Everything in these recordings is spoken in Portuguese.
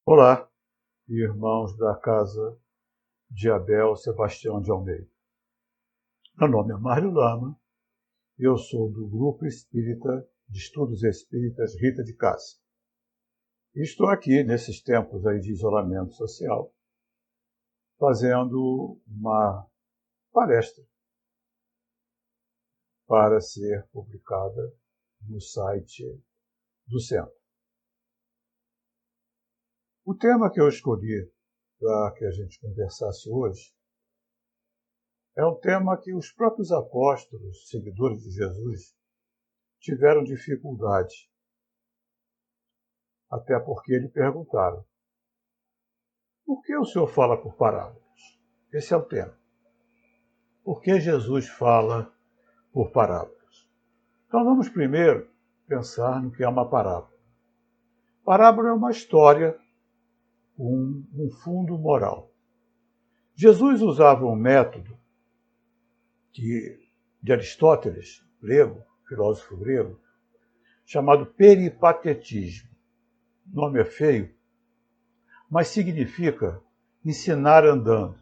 Olá, irmãos da casa de Abel Sebastião de Almeida. Meu nome é Mário Lama e eu sou do Grupo Espírita de Estudos Espíritas Rita de Cássia. E estou aqui, nesses tempos aí de isolamento social, fazendo uma palestra para ser publicada no site do Centro. O tema que eu escolhi para que a gente conversasse hoje é um tema que os próprios apóstolos, seguidores de Jesus, tiveram dificuldade. Até porque lhe perguntaram: por que o Senhor fala por parábolas? Esse é o tema. Por que Jesus fala por parábolas? Então vamos primeiro pensar no que é uma parábola. Parábola é uma história com um fundo moral. Jesus usava um método de Aristóteles, grego, filósofo grego, chamado peripatetismo. O nome é feio, mas significa ensinar andando.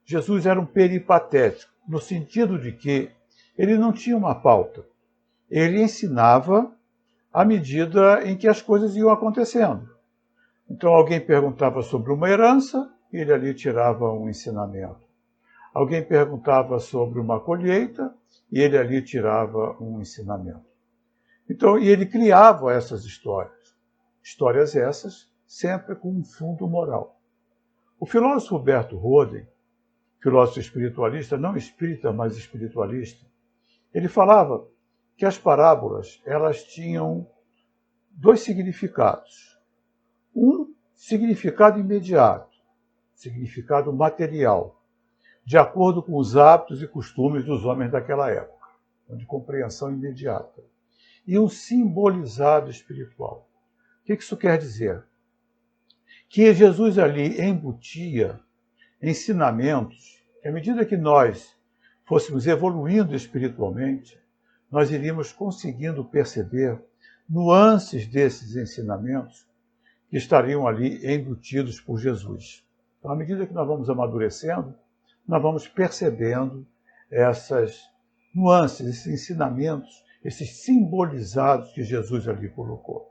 Jesus era um peripatético, no sentido de que ele não tinha uma pauta. Ele ensinava à medida em que as coisas iam acontecendo. Então alguém perguntava sobre uma herança, ele ali tirava um ensinamento. Alguém perguntava sobre uma colheita, e ele ali tirava um ensinamento. Então, e ele criava essas histórias. Histórias essas sempre com um fundo moral. O filósofo Huberto Roden, filósofo espiritualista, não espírita, mas espiritualista, ele falava que as parábolas elas tinham dois significados. Um significado imediato, significado material, de acordo com os hábitos e costumes dos homens daquela época, de compreensão imediata. E um simbolizado espiritual. O que isso quer dizer? Que Jesus ali embutia ensinamentos que, à medida que nós fôssemos evoluindo espiritualmente, nós iríamos conseguindo perceber nuances desses ensinamentos que estariam ali embutidos por Jesus. Então, à medida que nós vamos amadurecendo, nós vamos percebendo essas nuances, esses ensinamentos, esses simbolizados que Jesus ali colocou.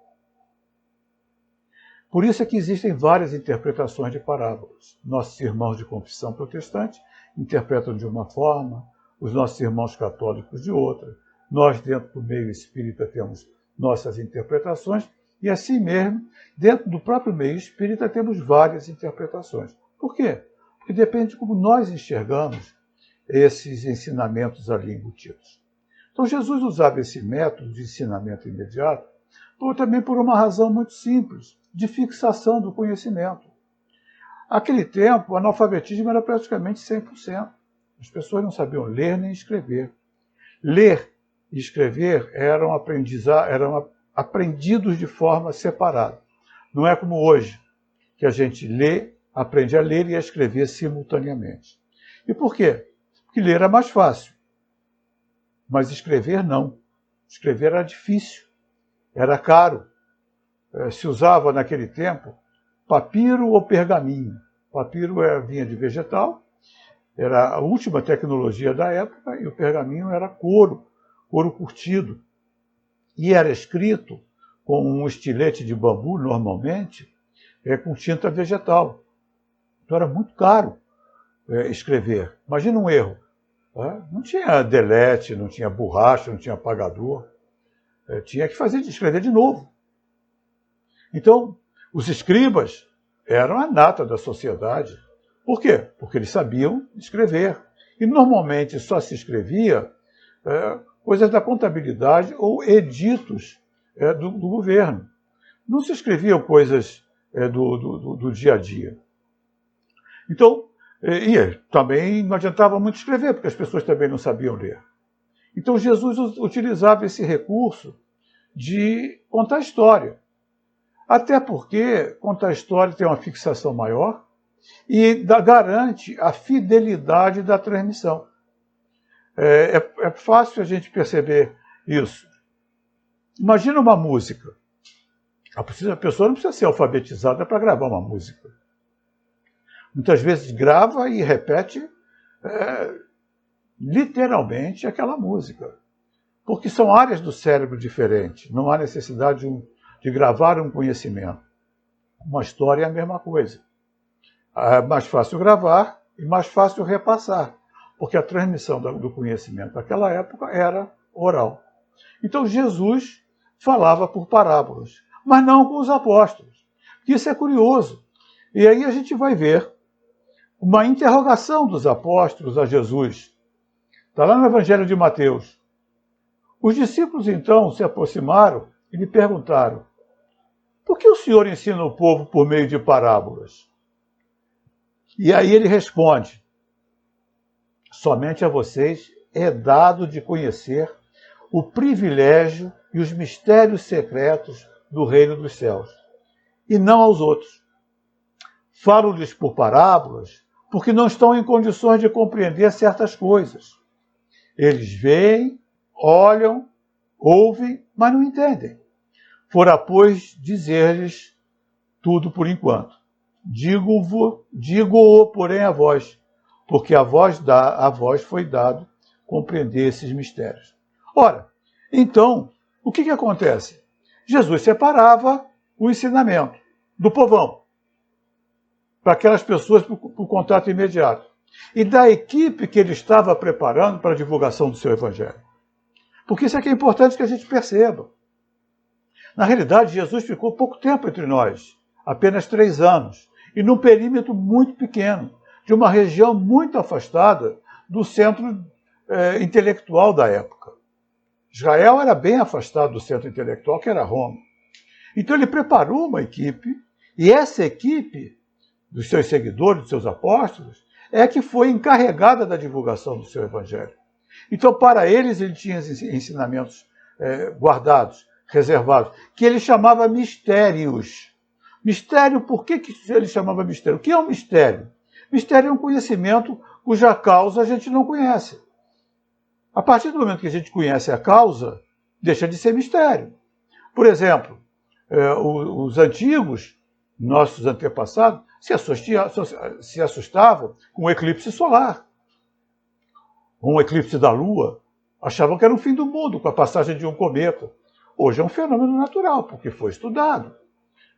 Por isso é que existem várias interpretações de parábolas. Nossos irmãos de confissão protestante interpretam de uma forma, os nossos irmãos católicos de outra. Nós, dentro do meio espírita, temos nossas interpretações, e assim mesmo, dentro do próprio meio espírita, temos várias interpretações. Por quê? Porque depende de como nós enxergamos esses ensinamentos ali embutidos. Então Jesus usava esse método de ensinamento imediato também por uma razão muito simples, de fixação do conhecimento. Naquele tempo, o analfabetismo era praticamente 100%. As pessoas não sabiam ler nem escrever. Ler e escrever eram aprendidos de forma separada. Não é como hoje, que a gente lê, aprende a ler e a escrever simultaneamente. E por quê? Porque ler era mais fácil, mas escrever não. Escrever era difícil, era caro. Se usava naquele tempo papiro ou pergaminho. Papiro vinha de vegetal, era a última tecnologia da época, e o pergaminho era couro curtido. E era escrito com um estilete de bambu, normalmente, com tinta vegetal. Então era muito caro escrever. Imagina um erro. Não tinha delete, não tinha borracha, não tinha apagador. Tinha que escrever de novo. Então, os escribas eram a nata da sociedade. Por quê? Porque eles sabiam escrever. E normalmente só se escrevia coisas da contabilidade ou editos do governo. Não se escreviam coisas do dia a dia. Então, também não adiantava muito escrever, porque as pessoas também não sabiam ler. Então Jesus utilizava esse recurso de contar história. Até porque contar história tem uma fixação maior e garante a fidelidade da transmissão. É fácil a gente perceber isso. Imagina uma música. A pessoa não precisa ser alfabetizada para gravar uma música. Muitas vezes grava e repete literalmente aquela música. Porque são áreas do cérebro diferentes. Não há necessidade de gravar um conhecimento. Uma história é a mesma coisa. É mais fácil gravar e mais fácil repassar. Porque a transmissão do conhecimento naquela época era oral. Então Jesus falava por parábolas, mas não com os apóstolos. Isso é curioso. E aí a gente vai ver uma interrogação dos apóstolos a Jesus. Está lá no Evangelho de Mateus. Os discípulos, então, se aproximaram e lhe perguntaram: por que o Senhor ensina o povo por meio de parábolas? E aí ele responde: somente a vocês é dado de conhecer o privilégio e os mistérios secretos do reino dos céus, e não aos outros. Falo-lhes por parábolas, porque não estão em condições de compreender certas coisas. Eles veem, olham, ouvem, mas não entendem. Fora, pois, dizer-lhes tudo por enquanto. Digo-o, porém, a vós, porque a vós foi dado compreender esses mistérios. Ora, então, o que acontece? Jesus separava o ensinamento do povão, para aquelas pessoas para o contato imediato, e da equipe que ele estava preparando para a divulgação do seu evangelho. Porque isso é que é importante que a gente perceba. Na realidade, Jesus ficou pouco tempo entre nós, apenas 3 anos, e num perímetro muito pequeno, de uma região muito afastada do centro intelectual da época. Israel era bem afastado do centro intelectual, que era Roma. Então ele preparou uma equipe, e essa equipe, dos seus seguidores, dos seus apóstolos, é que foi encarregada da divulgação do seu evangelho. Então, para eles, ele tinha ensinamentos guardados, reservados, que ele chamava mistérios. Mistério, por que ele chamava mistério? O que é um mistério? Mistério é um conhecimento cuja causa a gente não conhece. A partir do momento que a gente conhece a causa, deixa de ser mistério. Por exemplo, os antigos, nossos antepassados, se assustavam com o eclipse solar, um eclipse da Lua. Achavam que era o fim do mundo com a passagem de um cometa. Hoje é um fenômeno natural, porque foi estudado.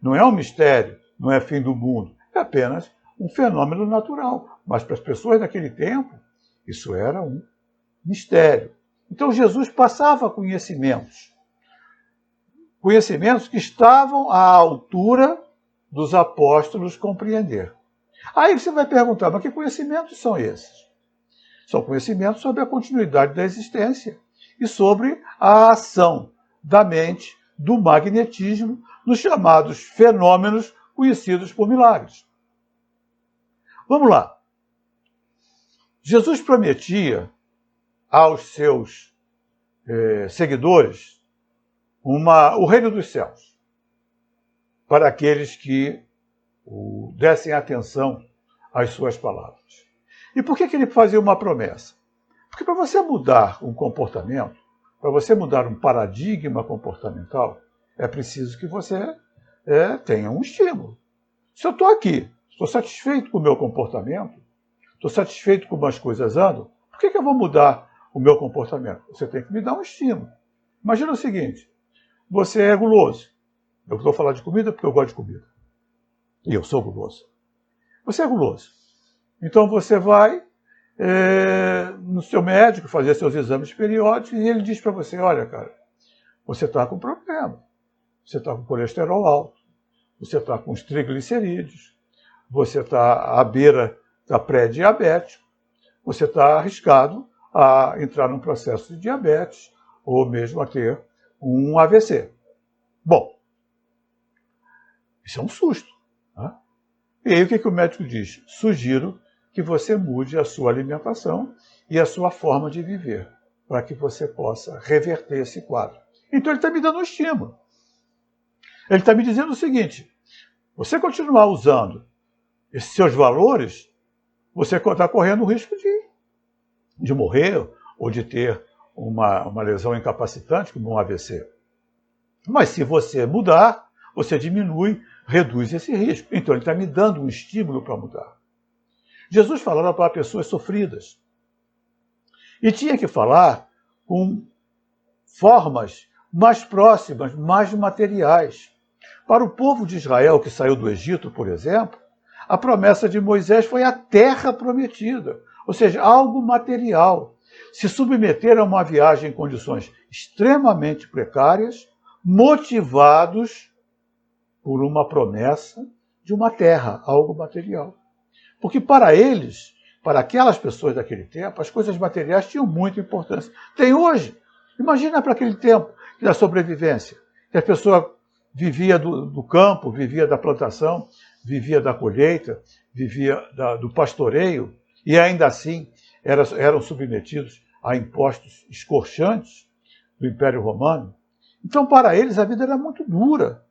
Não é um mistério, não é fim do mundo, é apenas um fenômeno natural. Mas para as pessoas daquele tempo, isso era um mistério. Então Jesus passava conhecimentos que estavam à altura dos apóstolos compreender. Aí você vai perguntar, mas que conhecimentos são esses? São conhecimentos sobre a continuidade da existência e sobre a ação da mente, do magnetismo, nos chamados fenômenos conhecidos por milagres. Vamos lá. Jesus prometia aos seus seguidores o reino dos céus, para aqueles que dessem atenção às suas palavras. E por que ele fazia uma promessa? Porque para você mudar um comportamento, para você mudar um paradigma comportamental, é preciso que você tenha um estímulo. Se eu estou aqui, estou satisfeito com o meu comportamento, estou satisfeito com como as coisas andam, por que eu vou mudar o meu comportamento? Você tem que me dar um estímulo. Imagina o seguinte, você é guloso. Eu estou falando de comida porque eu gosto de comida. E eu sou guloso. Você é guloso. Então você vai no seu médico fazer seus exames periódicos e ele diz para você, olha, cara, você está com problema. Você está com colesterol alto. Você está com os triglicerídeos. Você está à beira da pré-diabetes. Você está arriscado a entrar num processo de diabetes ou mesmo a ter um AVC. Bom, isso é um susto. Né? E aí o que o médico diz? Sugiro que você mude a sua alimentação e a sua forma de viver, para que você possa reverter esse quadro. Então ele está me dando um estímulo. Ele está me dizendo o seguinte, você continuar usando esses seus valores, você está correndo o risco de morrer ou de ter uma lesão incapacitante, como um AVC. Mas se você mudar, você diminui, reduz esse risco. Então ele está me dando um estímulo para mudar. Jesus falava para pessoas sofridas. E tinha que falar com formas mais próximas, mais materiais. Para o povo de Israel que saiu do Egito, por exemplo, a promessa de Moisés foi a terra prometida, ou seja, algo material. Se submeteram a uma viagem em condições extremamente precárias, motivados por uma promessa de uma terra, algo material. Porque para eles, para aquelas pessoas daquele tempo, as coisas materiais tinham muita importância. Tem hoje. Imagina para aquele tempo da sobrevivência, que a pessoa vivia do campo, vivia da plantação, vivia da colheita, vivia do pastoreio, e ainda assim eram submetidos a impostos escorchantes do Império Romano. Então, para eles, a vida era muito dura.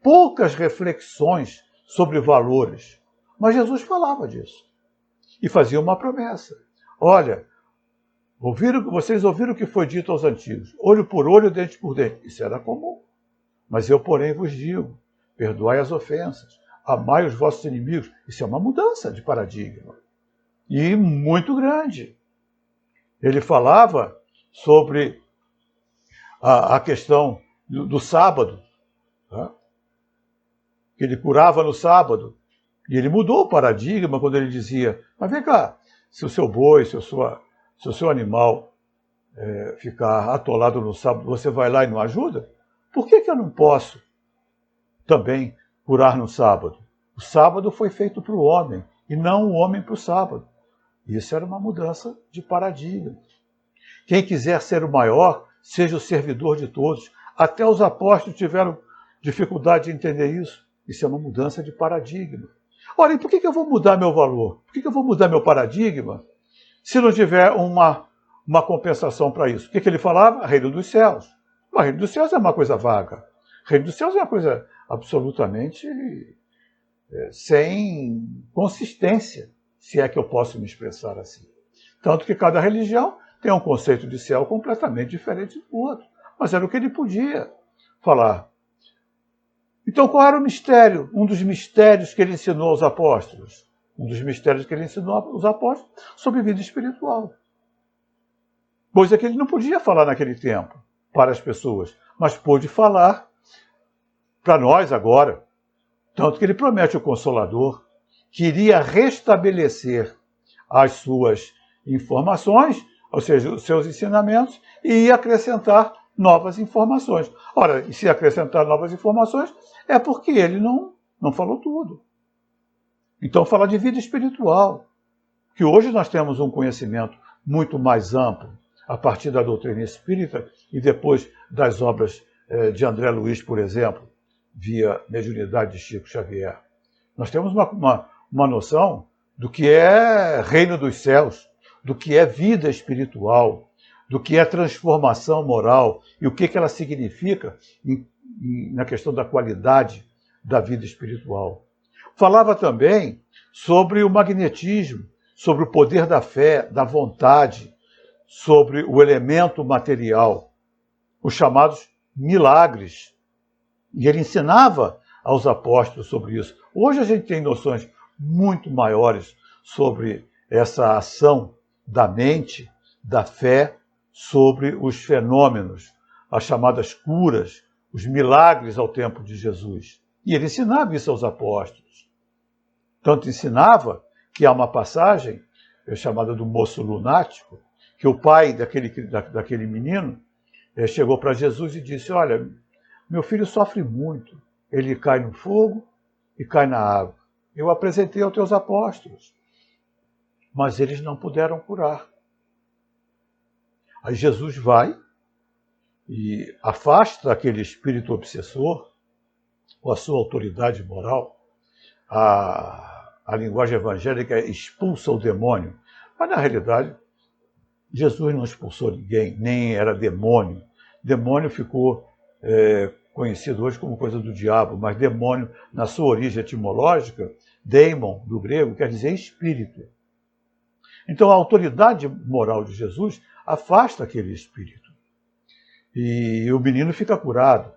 Poucas reflexões sobre valores. Mas Jesus falava disso. E fazia uma promessa. Olha, vocês ouviram o que foi dito aos antigos. Olho por olho, dente por dente. Isso era comum. Mas eu, porém, vos digo, perdoai as ofensas, amai os vossos inimigos. Isso é uma mudança de paradigma. E muito grande. Ele falava sobre a questão do sábado. Tá? Que ele curava no sábado. E ele mudou o paradigma quando ele dizia, mas vem cá, se o seu boi, se o seu animal ficar atolado no sábado, você vai lá e não ajuda? Por que eu não posso também curar no sábado? O sábado foi feito para o homem, e não o homem para o sábado. Isso era uma mudança de paradigma. Quem quiser ser o maior, seja o servidor de todos. Até os apóstolos tiveram dificuldade de entender isso. Isso é uma mudança de paradigma. Ora, e por que eu vou mudar meu valor? Por que eu vou mudar meu paradigma se não tiver uma compensação para isso? O que ele falava? Reino dos céus. Mas reino dos céus é uma coisa vaga. Reino dos céus é uma coisa absolutamente sem consistência, se é que eu posso me expressar assim. Tanto que cada religião tem um conceito de céu completamente diferente do outro. Mas era o que ele podia falar. Então, qual era o mistério? Um dos mistérios que ele ensinou aos apóstolos. Um dos mistérios que ele ensinou aos apóstolos sobre vida espiritual. Coisa que ele não podia falar naquele tempo para as pessoas, mas pôde falar para nós agora. Tanto que ele promete o Consolador, que iria restabelecer as suas informações, ou seja, os seus ensinamentos, e ia acrescentar novas informações. Ora, e se acrescentar novas informações, é porque ele não falou tudo. Então, falar de vida espiritual, que hoje nós temos um conhecimento muito mais amplo, a partir da doutrina espírita e depois das obras de André Luiz, por exemplo, via mediunidade de Chico Xavier. Nós temos uma noção do que é reino dos céus, do que é vida espiritual, do que é transformação moral e o que ela significa na questão da qualidade da vida espiritual. Falava também sobre o magnetismo, sobre o poder da fé, da vontade, sobre o elemento material, os chamados milagres. E ele ensinava aos apóstolos sobre isso. Hoje a gente tem noções muito maiores sobre essa ação da mente, da fé, sobre os fenômenos, as chamadas curas, os milagres ao tempo de Jesus. E ele ensinava isso aos apóstolos. Tanto ensinava que há uma passagem, chamada do moço lunático, que o pai daquele menino chegou para Jesus e disse, olha, meu filho sofre muito, ele cai no fogo e cai na água. Eu apresentei aos teus apóstolos, mas eles não puderam curar. Aí Jesus vai e afasta aquele espírito obsessor, ou a sua autoridade moral. A linguagem evangélica expulsa o demônio. Mas, na realidade, Jesus não expulsou ninguém, nem era demônio. Demônio ficou conhecido hoje como coisa do diabo, mas demônio, na sua origem etimológica, daimon, do grego, quer dizer espírito. Então, a autoridade moral de Jesus afasta aquele espírito. E o menino fica curado.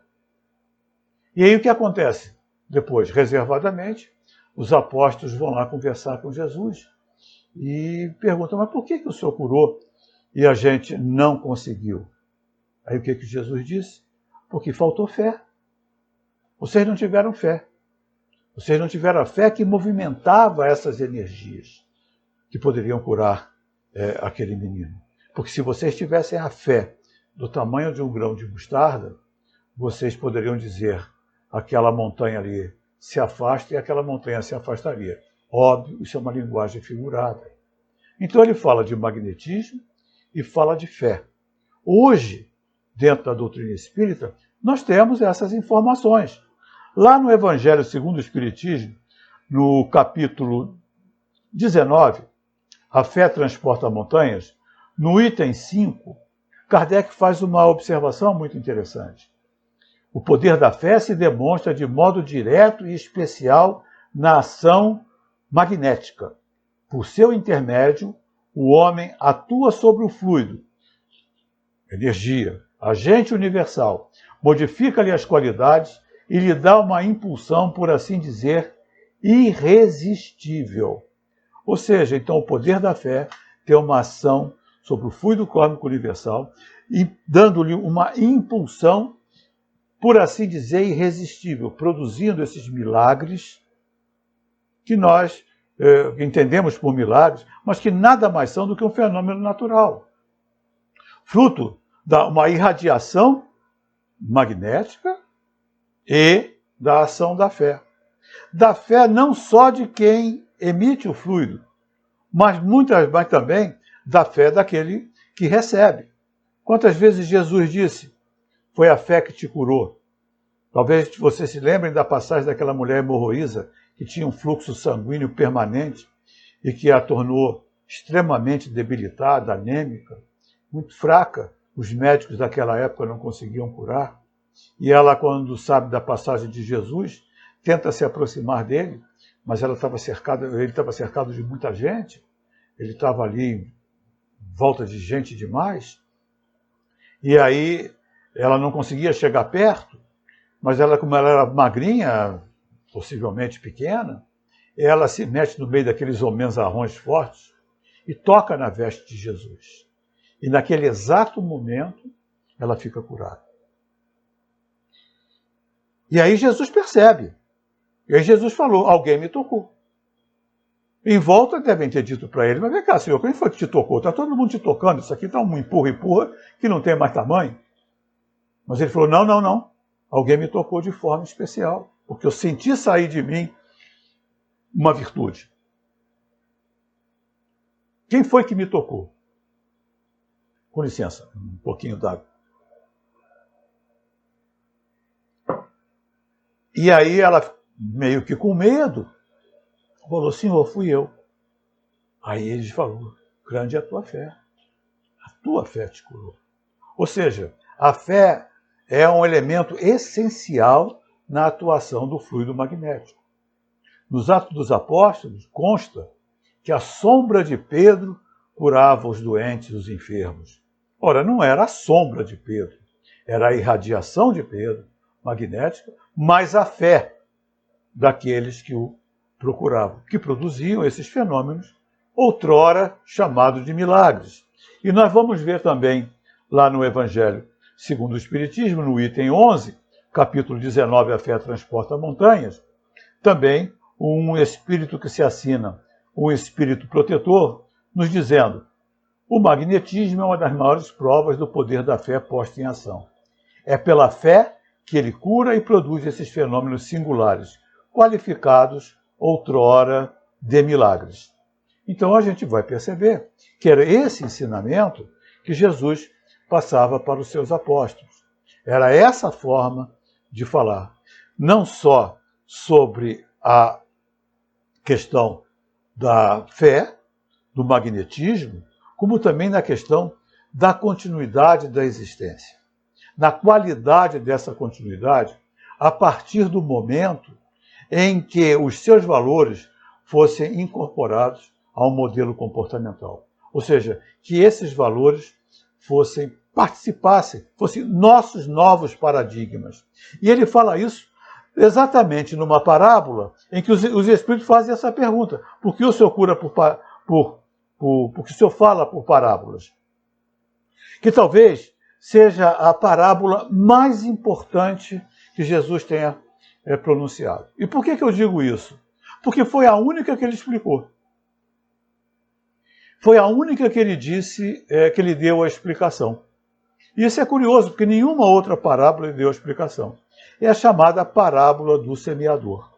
E aí o que acontece? Depois, reservadamente, os apóstolos vão lá conversar com Jesus e perguntam, mas por que o Senhor curou e a gente não conseguiu? Aí o que Jesus disse? Porque faltou fé. Vocês não tiveram fé. Vocês não tiveram a fé que movimentava essas energias que poderiam curar aquele menino. Porque se vocês tivessem a fé do tamanho de um grão de mostarda, vocês poderiam dizer, aquela montanha ali se afasta e aquela montanha se afastaria. Óbvio, isso é uma linguagem figurada. Então ele fala de magnetismo e fala de fé. Hoje, dentro da doutrina espírita, nós temos essas informações. Lá no Evangelho segundo o Espiritismo, no capítulo 19, A Fé Transporta Montanhas, no item 5, Kardec faz uma observação muito interessante. O poder da fé se demonstra de modo direto e especial na ação magnética. Por seu intermédio, o homem atua sobre o fluido, energia, agente universal, modifica-lhe as qualidades e lhe dá uma impulsão, por assim dizer, irresistível. Ou seja, então o poder da fé tem uma ação sobre o fluido cósmico universal e dando-lhe uma impulsão, por assim dizer, irresistível, produzindo esses milagres que nós entendemos por milagres, mas que nada mais são do que um fenômeno natural. Fruto de uma irradiação magnética e da ação da fé. Da fé não só de quem emite o fluido, mas também da fé daquele que recebe. Quantas vezes Jesus disse, foi a fé que te curou? Talvez vocês se lembrem da passagem daquela mulher hemorroísa que tinha um fluxo sanguíneo permanente e que a tornou extremamente debilitada, anêmica, muito fraca. Os médicos daquela época não conseguiam curar. E ela, quando sabe da passagem de Jesus, tenta se aproximar dele, mas ele estava cercado de muita gente, ele estava ali em volta de gente demais, e aí ela não conseguia chegar perto, mas ela, como ela era magrinha, possivelmente pequena, ela se mete no meio daqueles homenzarrões fortes e toca na veste de Jesus. E naquele exato momento, ela fica curada. E aí Jesus percebe. E aí Jesus falou, alguém me tocou. Em volta devem ter dito para ele, mas vem cá, senhor, quem foi que te tocou? Está todo mundo te tocando, isso aqui está um empurra que não tem mais tamanho. Mas ele falou, não. Alguém me tocou de forma especial, porque eu senti sair de mim uma virtude. Quem foi que me tocou? Com licença, um pouquinho d'água. E aí ela, meio que com medo, falou, senhor, fui eu. Aí ele falou, grande é a tua fé. A tua fé te curou. Ou seja, a fé é um elemento essencial na atuação do fluido magnético. Nos Atos dos Apóstolos consta que a sombra de Pedro curava os doentes e os enfermos. Ora, não era a sombra de Pedro, era a irradiação de Pedro, magnética, mais a fé daqueles que o procuravam, que produziam esses fenômenos, outrora chamados de milagres. E nós vamos ver também, lá no Evangelho segundo o Espiritismo, no item 11, capítulo 19, A Fé Transporta Montanhas, também um espírito que se assina, um espírito protetor, nos dizendo, o magnetismo é uma das maiores provas do poder da fé posta em ação. É pela fé que ele cura e produz esses fenômenos singulares, qualificados outrora de milagres. Então a gente vai perceber que era esse ensinamento que Jesus passava para os seus apóstolos. Era essa forma de falar, não só sobre a questão da fé, do magnetismo, como também na questão da continuidade da existência. Na qualidade dessa continuidade, a partir do momento em que os seus valores fossem incorporados ao modelo comportamental. Ou seja, que esses valores participassem, fossem nossos novos paradigmas. E ele fala isso exatamente numa parábola em que os Espíritos fazem essa pergunta. Por que o Senhor cura porque o Senhor fala por parábolas? Que talvez seja a parábola mais importante que Jesus tenha pronunciado. E por que eu digo isso? Porque foi a única que ele explicou. Foi a única que ele disse, que ele deu a explicação. E isso é curioso, porque nenhuma outra parábola ele deu a explicação. É a chamada parábola do semeador.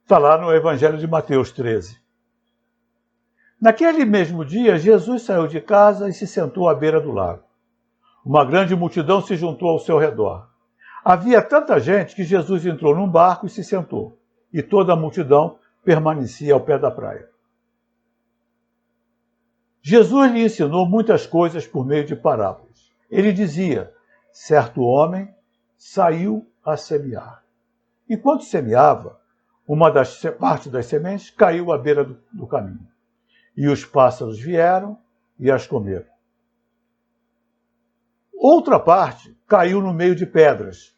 Está lá no Evangelho de Mateus 13. Naquele mesmo dia, Jesus saiu de casa e se sentou à beira do lago. Uma grande multidão se juntou ao seu redor. Havia tanta gente que Jesus entrou num barco e se sentou, e toda a multidão permanecia ao pé da praia. Jesus lhe ensinou muitas coisas por meio de parábolas. Ele dizia: certo homem saiu a semear. Enquanto semeava, uma das partes das sementes caiu à beira do caminho. E os pássaros vieram e as comeram. Outra parte caiu no meio de pedras,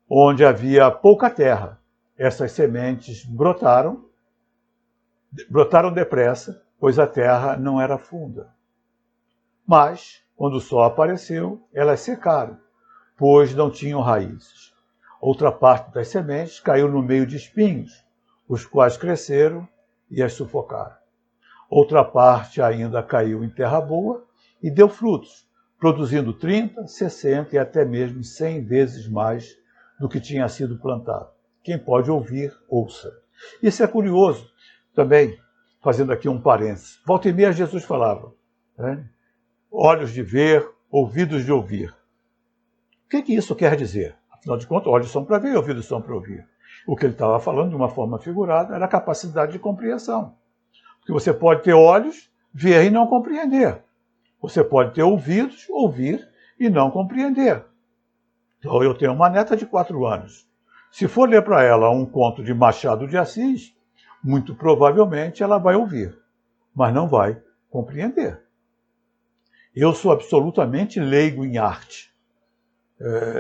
onde havia pouca terra. Essas sementes brotaram depressa, pois a terra não era funda. Mas, quando o sol apareceu, elas secaram, pois não tinham raízes. Outra parte das sementes caiu no meio de espinhos, os quais cresceram e as sufocaram. Outra parte ainda caiu em terra boa e deu frutos, produzindo 30, 60 e até mesmo 100 vezes mais do que tinha sido plantado. Quem pode ouvir, ouça. Isso é curioso também, fazendo aqui um parênteses. Volta e meia Jesus falava, olhos de ver, ouvidos de ouvir. O que isso quer dizer? Afinal de contas, olhos são para ver e ouvidos são para ouvir. O que ele estava falando, de uma forma figurada, era a capacidade de compreensão. Porque você pode ter olhos, ver e não compreender. Você pode ter ouvidos, ouvir e não compreender. Então, eu tenho uma neta de 4 anos. Se for ler para ela um conto de Machado de Assis, muito provavelmente ela vai ouvir, mas não vai compreender. Eu sou absolutamente leigo em arte.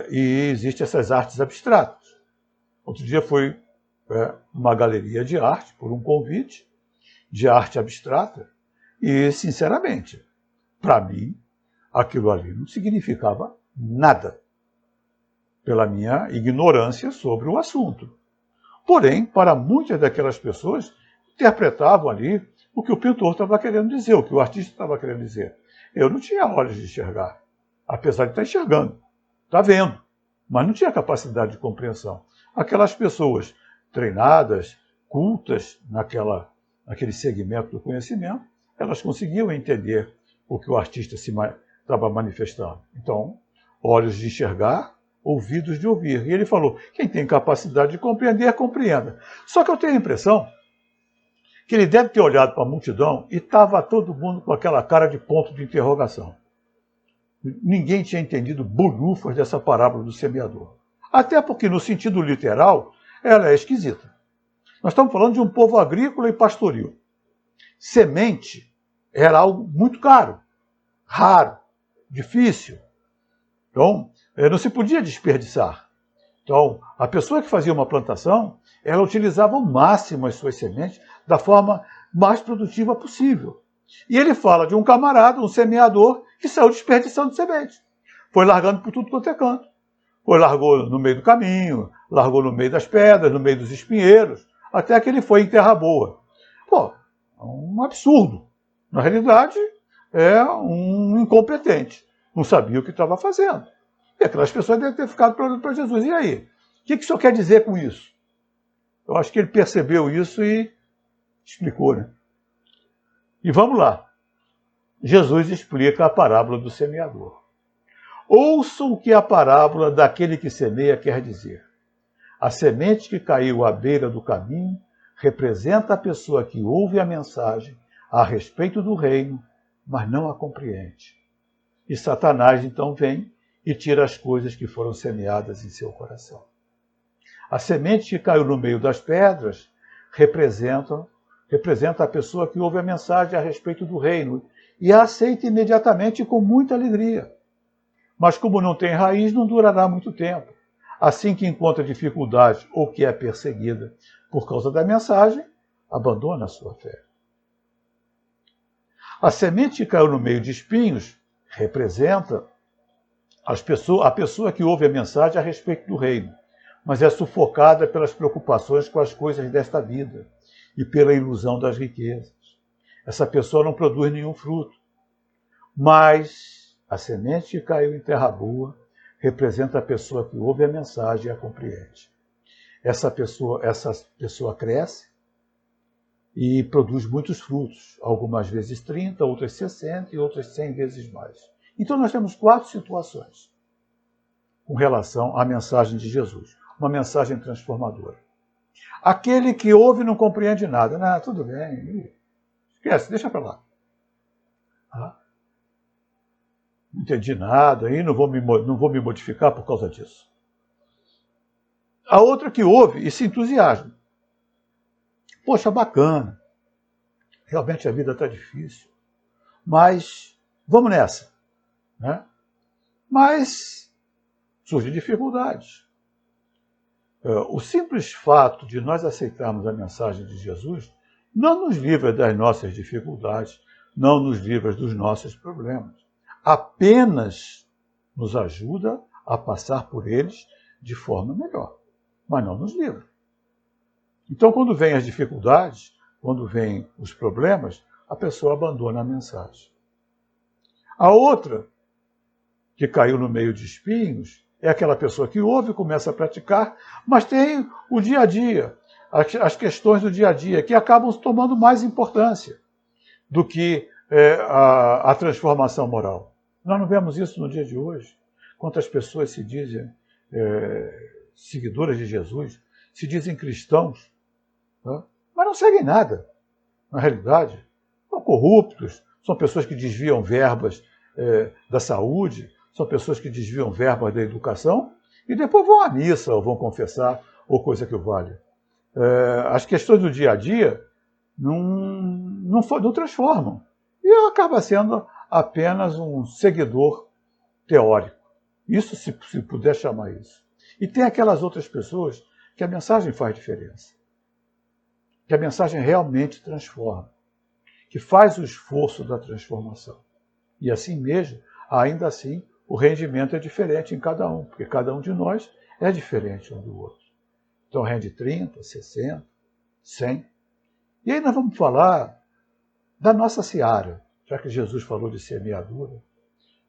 E existem essas artes abstratas. Outro dia fui numa galeria de arte, por um convite, de arte abstrata, e, sinceramente, para mim, aquilo ali não significava nada, pela minha ignorância sobre o assunto. Porém, para muitas daquelas pessoas, interpretavam ali o que o pintor estava querendo dizer, o que o artista estava querendo dizer. Eu não tinha olhos de enxergar, apesar de estar enxergando, está vendo, mas não tinha capacidade de compreensão. Aquelas pessoas treinadas, cultas naquele segmento do conhecimento, elas conseguiam entender o que o artista estava manifestando. Então, olhos de enxergar, ouvidos de ouvir. E ele falou, quem tem capacidade de compreender, compreenda. Só que eu tenho a impressão que ele deve ter olhado para a multidão e estava todo mundo com aquela cara de ponto de interrogação. Ninguém tinha entendido bolhufas dessa parábola do semeador. Até porque, no sentido literal, ela é esquisita. Nós estamos falando de um povo agrícola e pastoril. Semente era algo muito caro, raro, difícil. Então, não se podia desperdiçar. Então, a pessoa que fazia uma plantação, ela utilizava ao máximo as suas sementes da forma mais produtiva possível. E ele fala de um camarada, um semeador, que saiu desperdiçando semente. Foi largando por tudo quanto é canto. Largou no meio do caminho, largou no meio das pedras, no meio dos espinheiros, até que ele foi em terra boa. Pô, é um absurdo. Na realidade, é um incompetente. Não sabia o que estava fazendo. E aquelas pessoas devem ter ficado perguntando para Jesus. E aí? O que o senhor quer dizer com isso? Eu acho que ele percebeu isso e explicou, né? E vamos lá. Jesus explica a parábola do semeador. Ouçam o que a parábola daquele que semeia quer dizer. A semente que caiu à beira do caminho representa a pessoa que ouve a mensagem a respeito do reino, mas não a compreende. E Satanás então vem e tira as coisas que foram semeadas em seu coração. A semente que caiu no meio das pedras representa a pessoa que ouve a mensagem a respeito do reino e a aceita imediatamente com muita alegria. Mas como não tem raiz, não durará muito tempo. Assim que encontra dificuldade ou que é perseguida por causa da mensagem, abandona a sua fé. A semente que caiu no meio de espinhos representa a pessoa que ouve a mensagem a respeito do reino, mas é sufocada pelas preocupações com as coisas desta vida e pela ilusão das riquezas. Essa pessoa não produz nenhum fruto. Mas a semente que caiu em terra boa representa a pessoa que ouve a mensagem e a compreende. Essa pessoa cresce e produz muitos frutos, algumas vezes 30, outras 60 e outras 100 vezes mais. Então nós temos 4 situações com relação à mensagem de Jesus, uma mensagem transformadora. Aquele que ouve e não compreende nada. Não, tudo bem, esquece, deixa para lá. Não entendi nada, aí não vou me modificar por causa disso. A outra que ouve e se entusiasma. Poxa, bacana. Realmente a vida está difícil. Mas vamos nessa. Né? Mas surgem dificuldades. O simples fato de nós aceitarmos a mensagem de Jesus não nos livra das nossas dificuldades, não nos livra dos nossos problemas. Apenas nos ajuda a passar por eles de forma melhor, mas não nos livra. Então, quando vêm as dificuldades, quando vêm os problemas, a pessoa abandona a mensagem. A outra, que caiu no meio de espinhos, é aquela pessoa que ouve e começa a praticar, mas tem o dia a dia, as questões do dia a dia, que acabam tomando mais importância do que a transformação moral. Nós não vemos isso no dia de hoje. Quantas pessoas se dizem seguidoras de Jesus, se dizem cristãos, né? Mas não seguem nada, na realidade. São corruptos, são pessoas que desviam verbas da saúde, são pessoas que desviam verbas da educação e depois vão à missa, ou vão confessar, ou coisa que o valha. As questões do dia a dia não transformam. E acaba sendo apenas um seguidor teórico. Isso, se puder chamar isso. E tem aquelas outras pessoas que a mensagem faz diferença. Que a mensagem realmente transforma. Que faz o esforço da transformação. E assim mesmo, ainda assim, o rendimento é diferente em cada um, porque cada um de nós é diferente um do outro. Então rende 30, 60, 100. E aí nós vamos falar da nossa seara, já que Jesus falou de semeadura.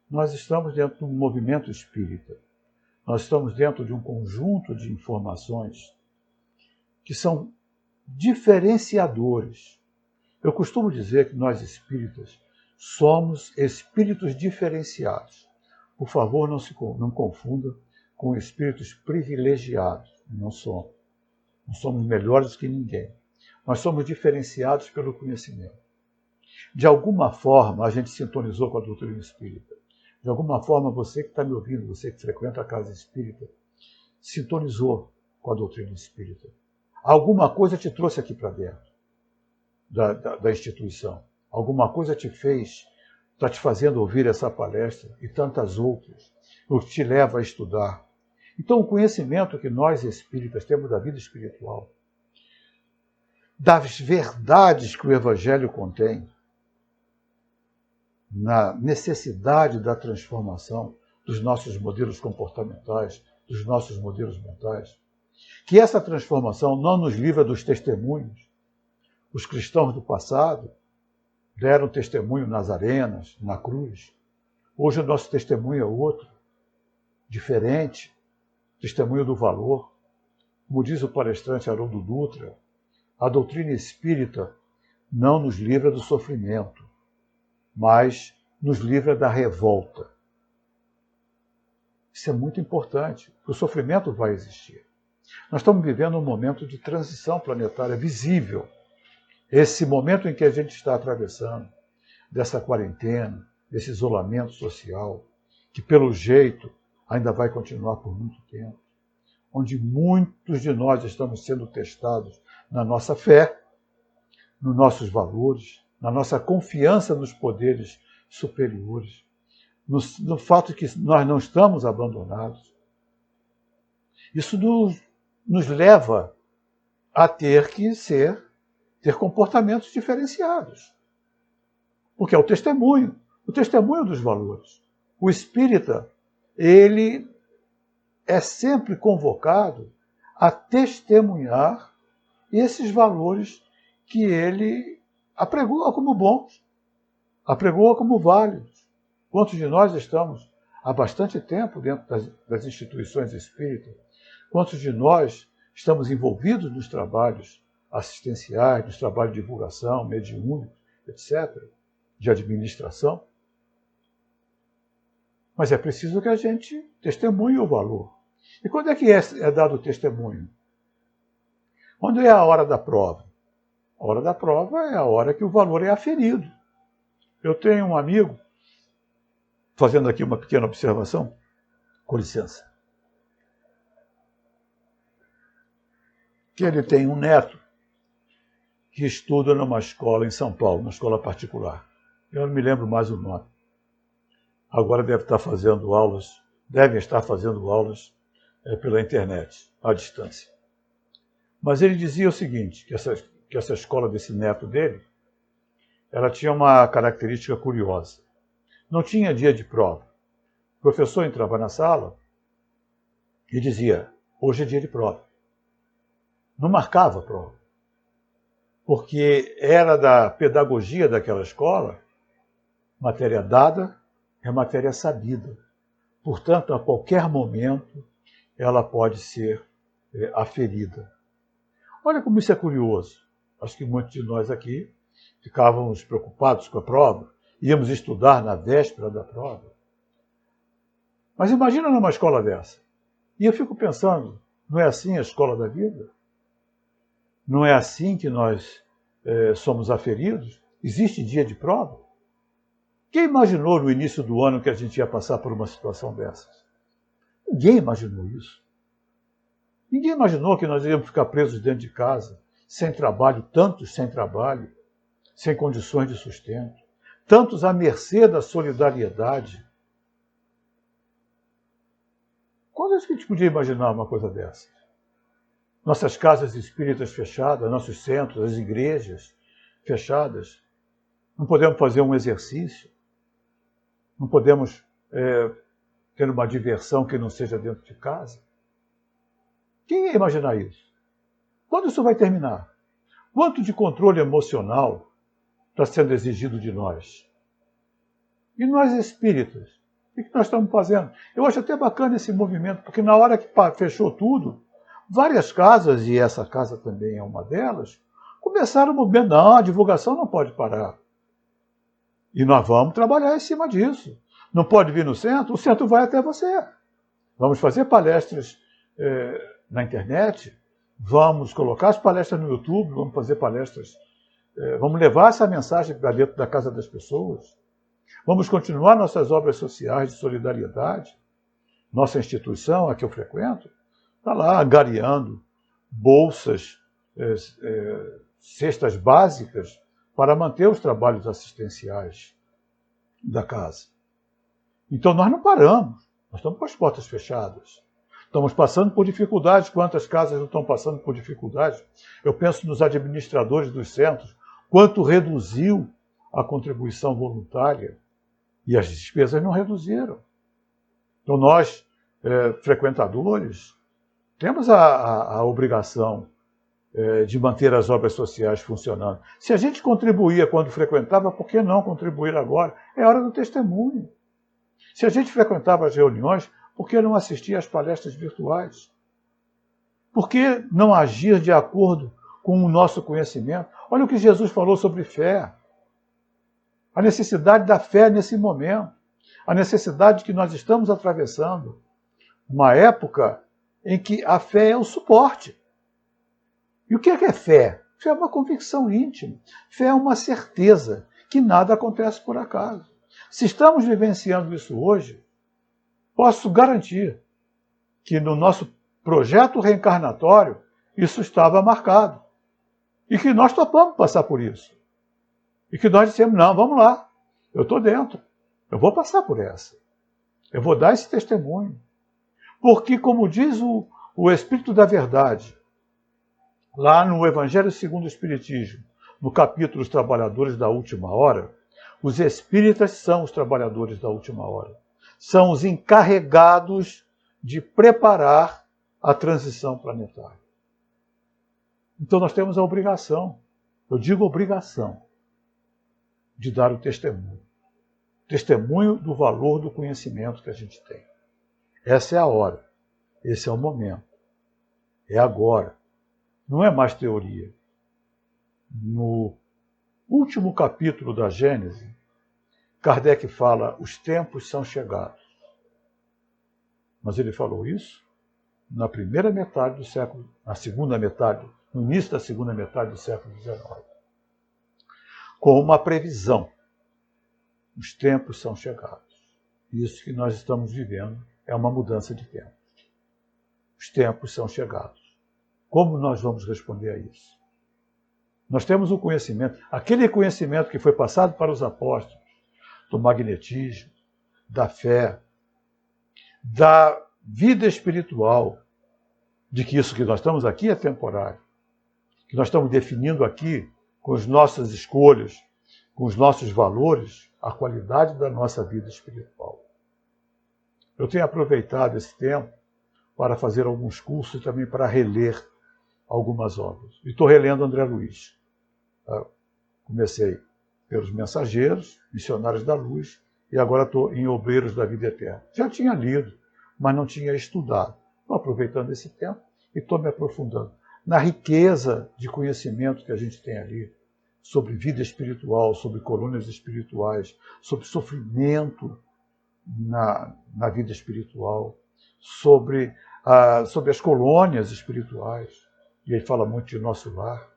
Nós estamos dentro de um movimento espírita. Nós estamos dentro de um conjunto de informações que são diferenciadores. Eu costumo dizer que nós espíritas somos espíritos diferenciados. Por favor, não confunda com espíritos privilegiados. Não somos. Não somos melhores que ninguém. Nós somos diferenciados pelo conhecimento. De alguma forma, a gente sintonizou com a doutrina espírita. De alguma forma, você que está me ouvindo, você que frequenta a casa espírita, sintonizou com a doutrina espírita. Alguma coisa te trouxe aqui para dentro da instituição. Alguma coisa te fez, está te fazendo ouvir essa palestra e tantas outras, o que te leva a estudar. Então, o conhecimento que nós espíritas temos da vida espiritual, das verdades que o Evangelho contém, na necessidade da transformação dos nossos modelos comportamentais, dos nossos modelos mentais, que essa transformação não nos livra dos testemunhos. Os cristãos do passado deram testemunho nas arenas, na cruz. Hoje o nosso testemunho é outro, diferente, testemunho do valor. Como diz o palestrante Haroldo Dutra, a doutrina espírita não nos livra do sofrimento, mas nos livra da revolta. Isso é muito importante, porque o sofrimento vai existir. Nós estamos vivendo um momento de transição planetária visível. Esse momento em que a gente está atravessando, dessa quarentena, desse isolamento social, que pelo jeito ainda vai continuar por muito tempo, onde muitos de nós estamos sendo testados na nossa fé, nos nossos valores, na nossa confiança nos poderes superiores, no fato de que nós não estamos abandonados. Isso nos leva a ter comportamentos diferenciados. Porque é o testemunho dos valores. O espírita, ele é sempre convocado a testemunhar esses valores que ele apregoa como bons, apregoa como válidos. Quantos de nós estamos há bastante tempo dentro das instituições espíritas? Quantos de nós estamos envolvidos nos trabalhos assistenciais, nos trabalhos de divulgação, mediúnicos, etc., de administração? Mas é preciso que a gente testemunhe o valor. E quando é que é dado o testemunho? Quando é a hora da prova? A hora da prova é a hora que o valor é aferido. Eu tenho um amigo, fazendo aqui uma pequena observação, com licença, que ele tem um neto que estuda numa escola em São Paulo, uma escola particular. Eu não me lembro mais o nome. Agora devem estar fazendo aulas pela internet, à distância. Mas ele dizia o seguinte, que essa escola desse neto dele, ela tinha uma característica curiosa. Não tinha dia de prova. O professor entrava na sala e dizia, hoje é dia de prova. Não marcava a prova. Porque era da pedagogia daquela escola, matéria dada é matéria sabida. Portanto, a qualquer momento, ela pode ser aferida. Olha como isso é curioso. Acho que muitos de nós aqui ficávamos preocupados com a prova, íamos estudar na véspera da prova. Mas imagina numa escola dessa. E eu fico pensando, não é assim a escola da vida? Não é assim que nós somos aferidos? Existe dia de prova? Quem imaginou no início do ano que a gente ia passar por uma situação dessas? Ninguém imaginou isso. Ninguém imaginou que nós íamos ficar presos dentro de casa, sem trabalho, tantos sem trabalho, sem condições de sustento, tantos à mercê da solidariedade. Quando é que a gente podia imaginar uma coisa dessa? Nossas casas espíritas fechadas, nossos centros, as igrejas fechadas. Não podemos fazer um exercício. Não podemos ter uma diversão que não seja dentro de casa. Quem ia imaginar isso? Quando isso vai terminar? Quanto de controle emocional está sendo exigido de nós? E nós espíritas? O que nós estamos fazendo? Eu acho até bacana esse movimento, porque na hora que fechou tudo, várias casas, e essa casa também é uma delas, começaram o movimento, não, a divulgação não pode parar. E nós vamos trabalhar em cima disso. Não pode vir no centro? O centro vai até você. Vamos fazer palestras na internet, vamos colocar as palestras no YouTube, vamos fazer palestras, vamos levar essa mensagem para dentro da casa das pessoas. Vamos continuar nossas obras sociais de solidariedade. Nossa instituição, a que eu frequento, está lá angariando bolsas, cestas básicas para manter os trabalhos assistenciais da casa. Então nós não paramos, nós estamos com as portas fechadas. Estamos passando por dificuldades, quantas casas não estão passando por dificuldades? Eu penso nos administradores dos centros, quanto reduziu a contribuição voluntária e as despesas não reduziram. Então nós, frequentadores, temos a obrigação de manter as obras sociais funcionando. Se a gente contribuía quando frequentava, por que não contribuir agora? É hora do testemunho. Se a gente frequentava as reuniões, por que não assistir às palestras virtuais? Por que não agir de acordo com o nosso conhecimento? Olha o que Jesus falou sobre fé. A necessidade da fé nesse momento. A necessidade que nós estamos atravessando. Uma época em que a fé é o suporte. E o que é fé? Fé é uma convicção íntima. Fé é uma certeza que nada acontece por acaso. Se estamos vivenciando isso hoje, posso garantir que no nosso projeto reencarnatório isso estava marcado. E que nós topamos passar por isso. E que nós dissemos, não, vamos lá, eu estou dentro, eu vou passar por essa. Eu vou dar esse testemunho. Porque, como diz o Espírito da Verdade, lá no Evangelho segundo o Espiritismo, no capítulo Os Trabalhadores da Última Hora, os espíritas são os trabalhadores da última hora. São os encarregados de preparar a transição planetária. Então nós temos a obrigação, eu digo obrigação, de dar o testemunho. Testemunho do valor do conhecimento que a gente tem. Essa é a hora, esse é o momento, é agora. Não é mais teoria. No último capítulo da Gênese, Kardec fala, os tempos são chegados. Mas ele falou isso na primeira metade do século, na segunda metade, no início da segunda metade do século XIX. Com uma previsão. Os tempos são chegados. Isso que nós estamos vivendo é uma mudança de tempo. Os tempos são chegados. Como nós vamos responder a isso? Nós temos o conhecimento, aquele conhecimento que foi passado para os apóstolos, do magnetismo, da fé, da vida espiritual, de que isso que nós estamos aqui é temporário, que nós estamos definindo aqui, com as nossas escolhas, com os nossos valores, a qualidade da nossa vida espiritual. Eu tenho aproveitado esse tempo para fazer alguns cursos e também para reler algumas obras. E estou relendo André Luiz. Comecei pelos Mensageiros, Missionários da Luz, e agora estou em Obreiros da Vida Eterna. Já tinha lido, mas não tinha estudado. Estou aproveitando esse tempo e estou me aprofundando na riqueza de conhecimento que a gente tem ali, sobre vida espiritual, sobre colônias espirituais, sobre sofrimento na vida espiritual, sobre as colônias espirituais. E ele fala muito de nosso lar.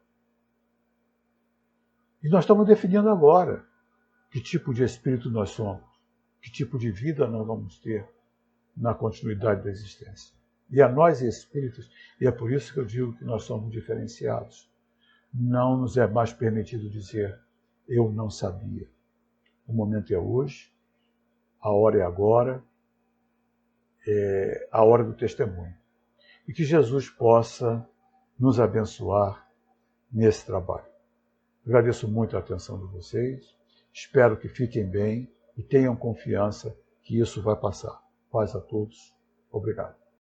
E nós estamos definindo agora que tipo de espírito nós somos, que tipo de vida nós vamos ter na continuidade da existência. E a nós espíritos, e é por isso que eu digo que nós somos diferenciados, não nos é mais permitido dizer, eu não sabia. O momento é hoje, a hora é agora, é a hora do testemunho. E que Jesus possa nos abençoar nesse trabalho. Agradeço muito a atenção de vocês, espero que fiquem bem e tenham confiança que isso vai passar. Paz a todos. Obrigado.